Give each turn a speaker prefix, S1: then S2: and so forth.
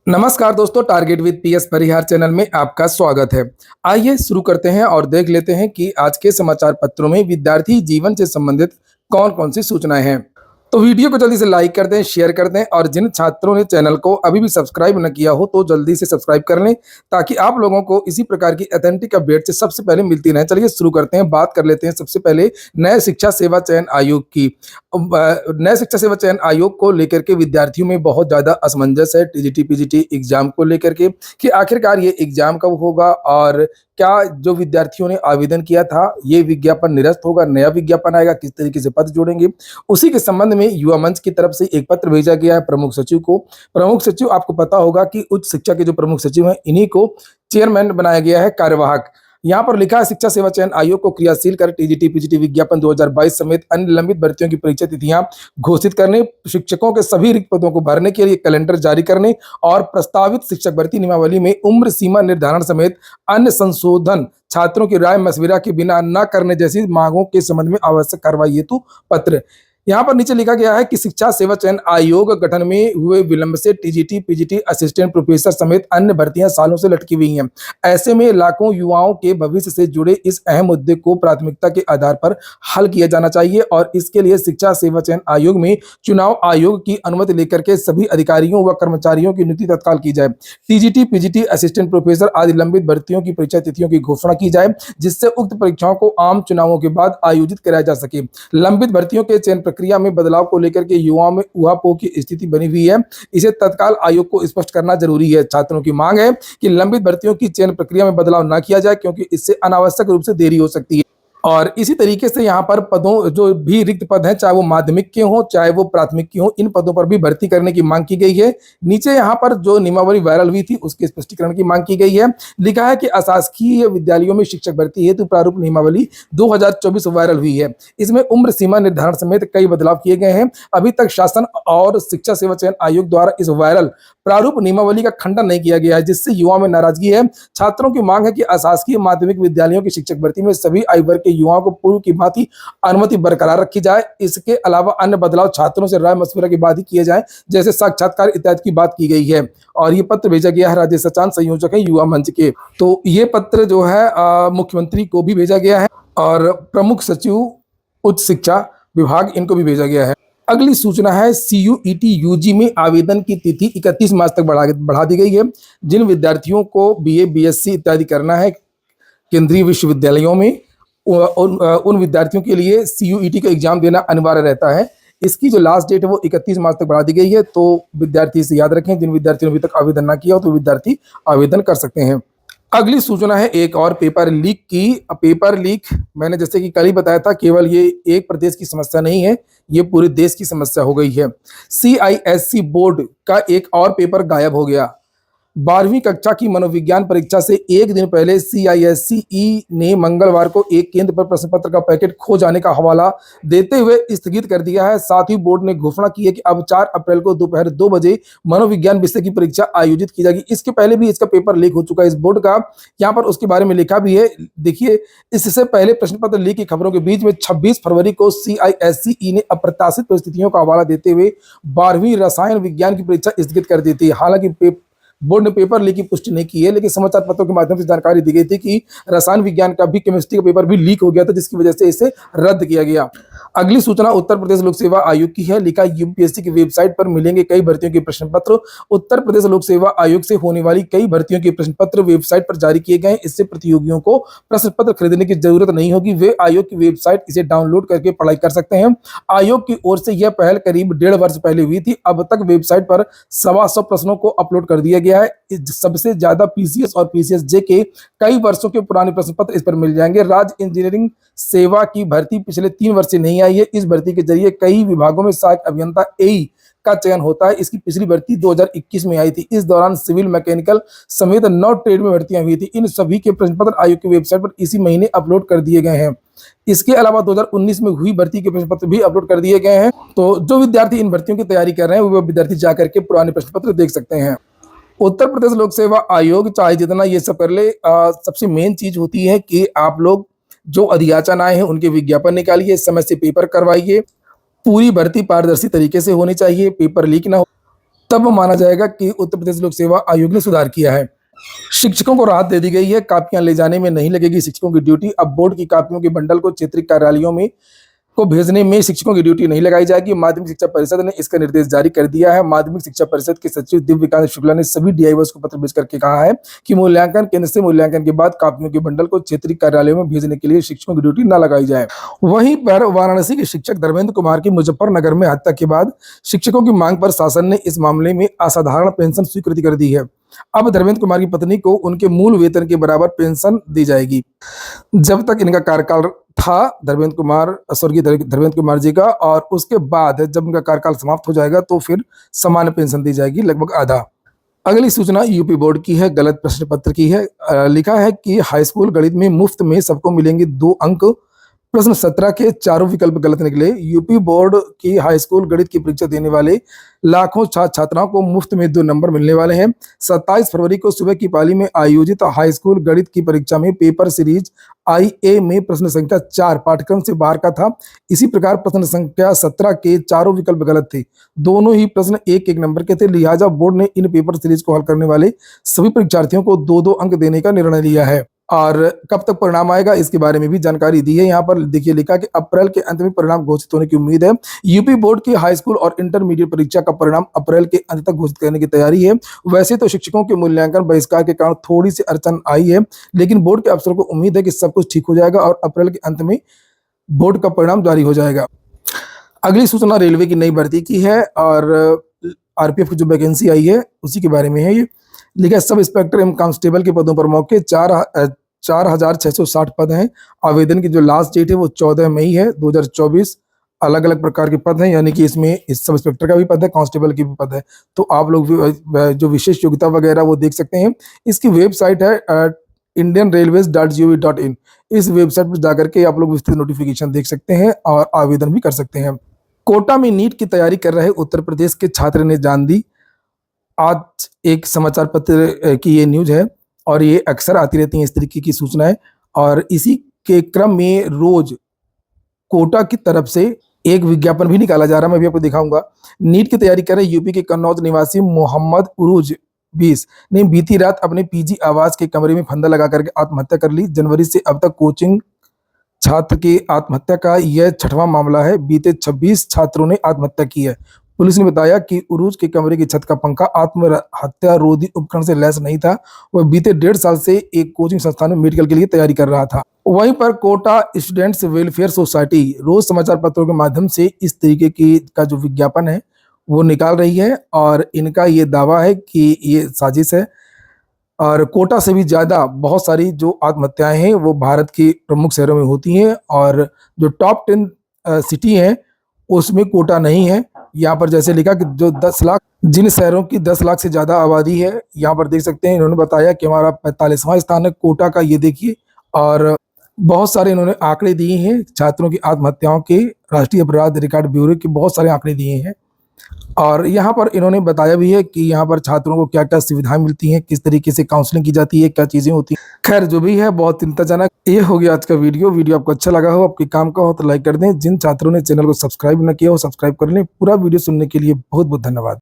S1: नमस्कार दोस्तों, target with PS Parihar channel में आपका स्वागत है। आइए शुरू करते हैं और देख लेते हैं कि आज के समाचार पत्रों में विद्यार्थी जीवन से संबंधित कौन-कौन सी सूचनाएं हैं। तो वीडियो को जल्दी से लाइक कर दें, शेयर कर दें और जिन छात्रों ने चैनल को अभी भी सब्सक्राइब न किया हो तो जल्दी से सब्सक्राइब कर लें ताकि आप लोगों को इसी प्रकार की ऑथेंटिक अपडेट से सबसे पहले मिलती रहे। चलिए शुरू करते हैं, बात कर लेते हैं सबसे पहले नए शिक्षा सेवा चयन आयोग की। नए शिक्षा सेवा चयन आयोग को लेकर के विद्यार्थियों में बहुत ज़्यादा असमंजस है टीजीटी पीजीटी एग्जाम को लेकर के कि आखिरकार ये एग्जाम कब होगा और क्या जो विद्यार्थियों ने आवेदन किया था ये विज्ञापन निरस्त होगा, नया विज्ञापन आएगा, किस तरीके से पद जोड़ेंगे। उसी के संबंध में युवा मंच की तरफ से एक पत्र भेजा गया है प्रमुख सचिव को। प्रमुख सचिव, आपको पता होगा कि उच्च शिक्षा के जो प्रमुख सचिव हैं इन्हीं को चेयरमैन बनाया गया है, कार्यवाहक। यहाँ पर लिखा है, शिक्षा सेवा चयन आयोग को क्रियाशील कर टीजीटी पीजीटी विज्ञापन 2022 समेत अन्य लंबित भर्तियों की परीक्षा तिथियां घोषित करने, शिक्षकों के सभी रिक्त पदों को भरने के लिए कैलेंडर जारी करने और प्रस्तावित शिक्षक भर्ती नियमावली में उम्र सीमा निर्धारण समेत अन्य संशोधन छात्रों की राय मशविरा के बिना न करने जैसी मांगों के संबंध में आवश्यक कार्रवाई हेतु पत्र। यहाँ पर नीचे लिखा गया है कि शिक्षा सेवा चयन आयोग गठन में हुए विलंब से टीजीटी पीजीटी असिस्टेंट प्रोफेसर समेत अन्य भर्तियां सालों से लटकी हुई हैं। ऐसे में लाखों युवाओं के भविष्य से जुड़े इस अहम मुद्दे को प्राथमिकता के आधार पर हल किया जाना चाहिए और इसके लिए शिक्षा सेवा चयन आयोग में चुनाव आयोग की अनुमति लेकर के सभी अधिकारियों व कर्मचारियों की नियुक्ति तत्काल की जाए। टीजीटी पीजीटी असिस्टेंट प्रोफेसर आदि लंबित भर्तियों की परीक्षा तिथियों की घोषणा की जाए जिससे उक्त परीक्षाओं को आम चुनावों के बाद आयोजित कराया जा सके। लंबित भर्तियों के चयन प्रक्रिया में बदलाव को लेकर के युवाओं में ऊहापोह की स्थिति बनी हुई है, इसे तत्काल आयोग को स्पष्ट करना जरूरी है। छात्रों की मांग है कि लंबित भर्तियों की चयन प्रक्रिया में बदलाव न किया जाए क्योंकि इससे अनावश्यक रूप से देरी हो सकती है। और इसी तरीके से यहाँ पर पदों जो भी रिक्त पद हैं, चाहे वो माध्यमिक के हों चाहे वो प्राथमिक के हों, इन पदों पर भी भर्ती करने की मांग की गई है। नीचे यहाँ पर जो नियमावली वायरल हुई थी उसके स्पष्टीकरण की मांग की गई है। लिखा है कि अशासकीय विद्यालयों में शिक्षक भर्ती हेतु प्रारूप नियमावली 2024 वायरल हुई है। इसमें उम्र सीमा निर्धारण समेत कई बदलाव किए गए हैं। अभी तक शासन और शिक्षा सेवा चयन आयोग द्वारा इस वायरल प्रारूप नियमावली का खंडन नहीं किया गया है, जिससे युवाओं में नाराजगी है। छात्रों की मांग है कि अशासकीय माध्यमिक विद्यालयों की शिक्षक भर्ती में सभी आयु वर्ग के युवाओं को पूर्व की भांति अनुमति बरकरार रखी जाए। इसके अलावा अन्य बदलाव छात्रों से राय मशविरा के बाद ही किए जाएं, जैसे साक्षात्कार इत्यादि की बात की गई है। और ये पत्र भेजा गया है, राजेश सचान संयोजक है युवा मंच के। तो ये पत्र जो है मुख्यमंत्री को भी भेजा गया है और प्रमुख सचिव उच्च शिक्षा विभाग इनको भी भेजा गया है। अगली सूचना है, सीयूईटी यूजी में आवेदन की तिथि 31 मार्च तक बढ़ा दी गई है। जिन विद्यार्थियों को बीए बीएससी इत्यादि करना है केंद्रीय विश्वविद्यालयों में, उन विद्यार्थियों के लिए सीयूईटी का एग्जाम देना अनिवार्य रहता है। इसकी जो लास्ट डेट है वो 31 मार्च तक बढ़ा दी गई है। तो विद्यार्थी इसे याद रखें, जिन विद्यार्थियों ने अभी तक आवेदन ना किया हो तो विद्यार्थी आवेदन कर सकते हैं। अगली सूचना है एक और पेपर लीक की। पेपर लीक मैंने जैसे कि कल ही बताया था, केवल ये एक प्रदेश की समस्या नहीं है, ये पूरे देश की समस्या हो गई है। सीआईएससी बोर्ड का एक और पेपर गायब हो गया। 12वीं कक्षा की मनोविज्ञान परीक्षा से एक दिन पहले सीआईएससीई ने मंगलवार को एक केंद्र पर प्रश्न पत्र का पैकेट खो जाने का हवाला देते हुए स्थगित कर दिया है। साथ ही बोर्ड ने घोषणा की है कि अब 4 अप्रैल को दोपहर 2 बजे मनोविज्ञान विषय की परीक्षा आयोजित की जाएगी। इसके पहले भी इसका पेपर लीक हो चुका है इस बोर्ड का, यहाँ पर उसके बारे में लिखा भी है। देखिए, इससे पहले प्रश्न पत्र लीक की खबरों के बीच में 26 फरवरी को सीआईएससीई ने अप्रत्याशित परिस्थितियों का हवाला देते हुए 12वीं रसायन विज्ञान की परीक्षा स्थगित कर दी थी। हालांकि बोर्ड ने पेपर लीक की पुष्टि नहीं की है, लेकिन समाचार पत्रों के माध्यम से जानकारी दी गई थी कि रसायन विज्ञान का भी, केमिस्ट्री का पेपर भी लीक हो गया था, जिसकी वजह से इसे रद्द किया गया। अगली सूचना उत्तर प्रदेश लोक सेवा आयोग की है। लिखा, यूपीएससी की वेबसाइट पर मिलेंगे कई भर्तियों के प्रश्न पत्र। उत्तर प्रदेश लोक सेवा आयोग से होने वाली कई भर्तियों के प्रश्न पत्र वेबसाइट पर जारी किए गए। इससे प्रतियोगियों को प्रश्न पत्र खरीदने की जरूरत नहीं होगी, वे आयोग की वेबसाइट इसे डाउनलोड करके पढ़ाई कर सकते हैं। आयोग की ओर से यह पहल करीब 1.5 वर्ष पहले हुई थी। अब तक वेबसाइट पर 125 प्रश्नों को अपलोड कर दिया गया है। सबसे ज्यादा पीसीएस और पीसीएसजे के कई वर्षों के पुराने प्रश्न पत्र इस पर मिल जाएंगे। राज्य इंजीनियरिंग सेवा की भर्ती पिछले 3 वर्ष से नहीं आई है। इस भर्ती के जरिए कई विभागों में सहायक अभियंता एई का चयन होता है। इसकी पिछली भर्ती 2021 में आई थी। इस दौरान सिविल, मैकेनिकल समेत 9 ट्रेड में भर्तियां हुई थी। इन सभी के प्रश्न पत्र आयोग की वेबसाइट पर इसी महीने अपलोड कर दिए गए हैं। इसके अलावा 2019 में हुई भर्ती के प्रश्न पत्र भी अपलोड कर दिए गए हैं। तो जो विद्यार्थी इन भर्तियों की तैयारी कर रहे हैं वो विद्यार्थी जाकर के पुराने प्रश्न पत्र देख सकते हैं। उत्तर प्रदेश लोक सेवा आयोग चाहे जितना ये सब कर ले, सबसे मेन चीज होती है कि आप लोग जो अधियाचन आए हैं उनके विज्ञापन निकालिए, समय से पेपर करवाइए, पूरी भर्ती पारदर्शी तरीके से होनी चाहिए, पेपर लीक ना हो। तब माना जाएगा कि उत्तर प्रदेश लोक सेवा आयोग ने सुधार किया है। शिक्षकों को राहत दे दी गई है, कापियां ले जाने में नहीं लगेगी शिक्षकों की ड्यूटी। अब बोर्ड की कापियों के बंडल को क्षेत्रीय कार्यालयों में को भेजने में शिक्षकों की ड्यूटी नहीं लगाई जाएगी। माध्यमिक शिक्षा परिषद ने इसका निर्देश जारी कर दिया है। माध्यमिक शिक्षा परिषद के सचिव दिव्यकांत शुक्ला ने सभी डीआईओस को पत्र भेज करके कहा है कि मूल्यांकन केंद्र से मूल्यांकन के बाद कापियों के बंडल को क्षेत्रीय कार्यालयों में भेजने के लिए शिक्षकों की ड्यूटी न लगाई जाए। वहीं पर वाराणसी के शिक्षक धर्मेंद्र कुमार की मुजफ्फरनगर में हत्या के बाद शिक्षकों की मांग पर शासन ने इस मामले में असाधारण पेंशन स्वीकृति कर दी है। अब धर्मेंद्र कुमार की पत्नी को उनके मूल वेतन के बराबर पेंशन दी जाएगी। जब तक इनका कार्यकाल था स्वर्गीय धर्मेंद्र कुमार जी का, और उसके बाद जब इनका कार्यकाल समाप्त हो जाएगा तो फिर सामान्य पेंशन दी जाएगी, लगभग आधा। अगली सूचना यूपी बोर्ड की है, गलत प्रश्न पत्र की है। लिखा है कि हाई स्कूल गणित में मुफ्त में सबको मिलेंगे 2 अंक। प्रश्न 17 के चारों विकल्प गलत निकले। यूपी बोर्ड की हाई स्कूल गणित की परीक्षा देने वाले लाखों छात्र छात्राओं को मुफ्त में 2 नंबर मिलने वाले हैं। 27 फरवरी को सुबह की पाली में आयोजित हाई स्कूल गणित की परीक्षा में पेपर सीरीज IA में प्रश्न संख्या 4 पाठ्यक्रम से बाहर का था। इसी प्रकार प्रश्न संख्या 17 के चारों विकल्प गलत थे। दोनों ही प्रश्न 1-1 नंबर के थे। लिहाजा बोर्ड ने इन पेपर सीरीज को हल करने वाले सभी परीक्षार्थियों को 2-2 अंक देने का निर्णय लिया है। और कब तक परिणाम आएगा इसके बारे में भी जानकारी दी है। यहाँ पर देखिए लिखा कि अप्रैल के अंत में परिणाम घोषित होने की उम्मीद है। यूपी बोर्ड की हाई स्कूल और इंटरमीडिएट परीक्षा का परिणाम अप्रैल के अंत तक घोषित करने की तैयारी है। वैसे तो शिक्षकों के मूल्यांकन बहिष्कार के कारण थोड़ी सी अड़चन आई है, लेकिन बोर्ड के अफसरों को उम्मीद है कि सब कुछ ठीक हो जाएगा और अप्रैल के अंत में बोर्ड का परिणाम जारी हो जाएगा। अगली सूचना रेलवे की नई भर्ती की है और RPF की जो वैकेंसी आई है उसी के बारे में है। ये लिखा है सब इंस्पेक्टर एवं कांस्टेबल के पदों पर मौके 4,660 पद हैं। आवेदन की जो लास्ट डेट है वो 14 मई है 2024। अलग अलग प्रकार के पद हैं, यानी कि इसमें इस सब इंस्पेक्टर का भी पद है, कांस्टेबल की भी पद है। तो आप लोग जो विशेष योग्यता वगैरह वो देख सकते हैं। इसकी वेबसाइट है indianrailways.gov.in। इस वेबसाइट पर जाकर के आप लोग विस्तृत नोटिफिकेशन देख सकते हैं और आवेदन भी कर सकते हैं। कोटा में नीट की तैयारी कर रहे उत्तर प्रदेश के छात्र ने जान दी। आज एक समाचार पत्र की ये न्यूज है और ये अक्सर आती रहती हैं इस तरीके की सूचनाएं, और इसी के क्रम में रोज कोटा की तरफ से एक विज्ञापन भी निकाला जा रहा है, मैं भी आपको दिखाऊंगा। नीट की तैयारी कर रहे यूपी के कन्नौज निवासी मोहम्मद उरूज 20 ने बीती रात अपने PG आवास के कमरे में फंदा लगा करके आत्महत्या कर ली। जनवरी से अब तक कोचिंग छात्र की आत्महत्या का यह 6वां मामला है। बीते 26 छात्रों ने आत्महत्या की है। पुलिस ने बताया कि उरूज के कमरे की छत का पंखा आत्महत्या रोधी उपकरण से लैस नहीं था। वह बीते 1.5 साल से एक कोचिंग संस्थान में मेडिकल के लिए तैयारी कर रहा था। वहीं पर कोटा स्टूडेंट्स वेलफेयर सोसाइटी रोज समाचार पत्रों के माध्यम से इस तरीके की का जो विज्ञापन है वो निकाल रही है और इनका ये दावा है कि ये साजिश है। और कोटा से भी ज़्यादा बहुत सारी जो आत्महत्याएं हैं वो भारत के प्रमुख शहरों में होती हैं, और जो टॉप 10 सिटी हैं उसमें कोटा नहीं है। यहाँ पर जैसे लिखा कि जो 10 लाख जिन शहरों की 10 लाख से ज़्यादा आबादी है, यहाँ पर देख सकते हैं इन्होंने बताया कि हमारा 45वां स्थान है कोटा का, ये देखिए। और बहुत सारे इन्होंने आंकड़े दिए हैं छात्रों की आत्महत्याओं के। राष्ट्रीय अपराध रिकॉर्ड ब्यूरो के बहुत सारे आंकड़े दिए हैं और यहाँ पर इन्होंने बताया भी है कि यहाँ पर छात्रों को क्या क्या सुविधाएं मिलती हैं, किस तरीके से काउंसलिंग की जाती है, क्या चीज़ें होती हैं। खैर जो भी है बहुत चिंताजनक। ये हो गया आज का वीडियो आपको अच्छा लगा हो, आपके काम का हो तो लाइक कर दें। जिन छात्रों ने चैनल को सब्सक्राइब न किया हो सब्सक्राइब कर लें। पूरा वीडियो सुनने के लिए बहुत बहुत धन्यवाद।